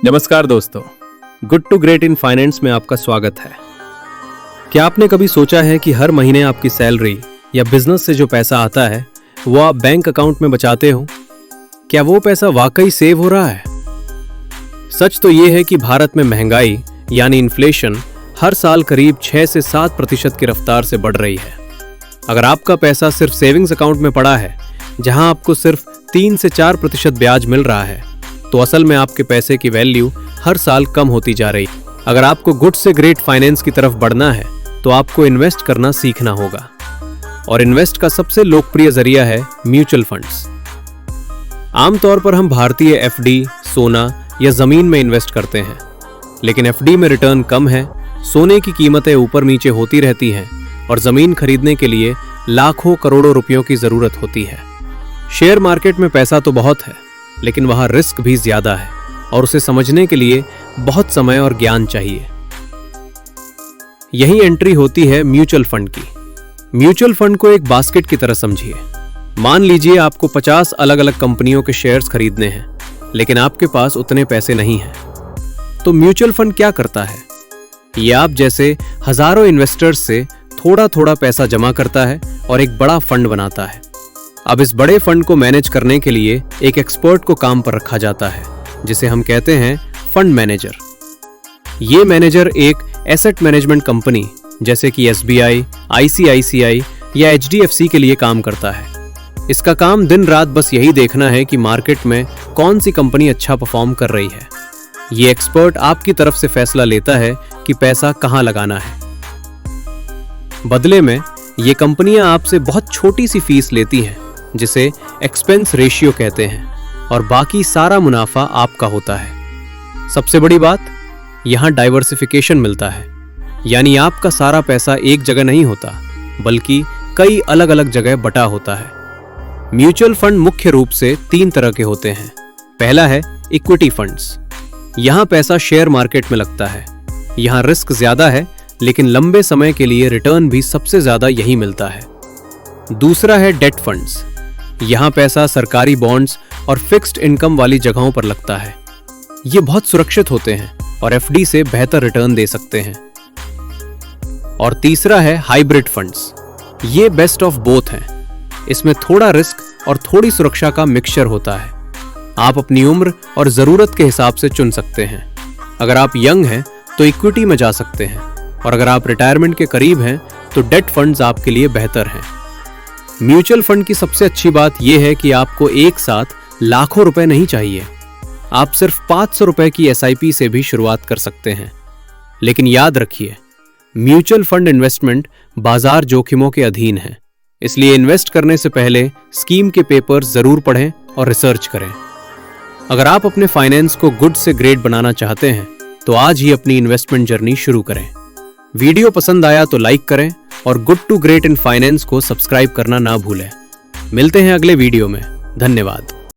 नमस्कार दोस्तों, good to great in finance में आपका स्वागत है। क्या आपने कभी सोचा है कि हर महीने आपकी सैलरी या बिजनेस से जो पैसा आता है वो आप बैंक अकाउंट में बचाते हो? क्या वो पैसा वाकई सेव हो रहा है? सच तो ये है कि भारत में महंगाई यानी इन्फ्लेशन हर साल करीब 6 से 7% की रफ्तार से बढ़ रही है। अगर आपका पैसा सिर्फ सेविंग्स अकाउंट में पड़ा है जहां आपको सिर्फ 3 से 4% ब्याज मिल रहा है, तो असल में आपके पैसे की वैल्यू हर साल कम होती जा रही है। अगर आपको गुड से ग्रेट फाइनेंस की तरफ बढ़ना है तो आपको इन्वेस्ट करना सीखना होगा। और इन्वेस्ट का सबसे लोकप्रिय जरिया है म्यूचुअल फंड्स। आमतौर पर हम भारतीय एफडी, सोना या जमीन में इन्वेस्ट करते हैं, लेकिन एफडी में रिटर्न कम है, सोने की कीमतें ऊपर नीचे होती रहती हैं और जमीन खरीदने के लिए लाखों करोड़ों रुपयों की जरूरत होती है। शेयर मार्केट में पैसा तो बहुत है, लेकिन वहां रिस्क भी ज्यादा है और उसे समझने के लिए बहुत समय और ज्ञान चाहिए। यही एंट्री होती है म्यूचुअल फंड की। म्यूचुअल फंड को एक बास्केट की तरह समझिए। मान लीजिए आपको 50 अलग अलग कंपनियों के शेयर्स खरीदने हैं, लेकिन आपके पास उतने पैसे नहीं हैं। तो म्यूचुअल फंड क्या करता है? ये आप जैसे हजारों इन्वेस्टर्स से थोड़ा थोड़ा पैसा जमा करता है और एक बड़ा फंड बनाता है। अब इस बड़े फंड को मैनेज करने के लिए एक एक्सपर्ट को काम पर रखा जाता है, जिसे हम कहते हैं फंड मैनेजर। ये मैनेजर एक एसेट मैनेजमेंट कंपनी जैसे कि SBI, ICICI या HDFC के लिए काम करता है। इसका काम दिन रात बस यही देखना है कि मार्केट में कौन सी कंपनी अच्छा परफॉर्म कर रही है। ये एक्सपर्ट आपकी तरफ से फैसला लेता है कि पैसा कहां लगाना है। बदले में ये कंपनियां आपसे बहुत छोटी सी फीस लेती हैं, जिसे एक्सपेंस रेशियो कहते हैं, और बाकी सारा मुनाफा आपका होता है। सबसे बड़ी बात, यहां डाइवर्सिफिकेशन मिलता है, यानी आपका सारा पैसा एक जगह नहीं होता, बल्कि कई अलग अलग जगह बटा होता है। म्यूचुअल फंड मुख्य रूप से 3 तरह के होते हैं। पहला है इक्विटी फंड्स। यहां पैसा शेयर मार्केट में लगता है। यहां रिस्क ज्यादा है, लेकिन लंबे समय के लिए रिटर्न भी सबसे ज्यादा यही मिलता है। दूसरा है डेट फंड्स। यहां पैसा सरकारी बॉन्ड्स और फिक्स्ड इनकम वाली जगहों पर लगता है। ये बहुत सुरक्षित होते हैं और एफडी से बेहतर रिटर्न दे सकते हैं। और तीसरा है हाइब्रिड फंड्स। ये बेस्ट ऑफ बोथ हैं। इसमें थोड़ा रिस्क और थोड़ी सुरक्षा का मिक्सचर होता है। आप अपनी उम्र और जरूरत के हिसाब से चुन सकते हैं। अगर आप यंग हैं तो इक्विटी में जा सकते हैं, और अगर आप रिटायरमेंट के करीब हैं तो डेट फंड्स आपके लिए बेहतर हैं। म्यूचुअल फंड की सबसे अच्छी बात यह है कि आपको एक साथ लाखों रुपए नहीं चाहिए। आप सिर्फ 500 रुपए की SIP से भी शुरुआत कर सकते हैं। लेकिन याद रखिए, म्यूचुअल फंड इन्वेस्टमेंट बाजार जोखिमों के अधीन है, इसलिए इन्वेस्ट करने से पहले स्कीम के पेपर्स जरूर पढ़ें और रिसर्च करें। अगर आप अपने फाइनेंस को गुड से ग्रेट बनाना चाहते हैं तो आज ही अपनी इन्वेस्टमेंट जर्नी शुरू करें। वीडियो पसंद आया तो लाइक करें और good to great in finance को सब्सक्राइब करना ना भूलें। मिलते हैं अगले वीडियो में। धन्यवाद।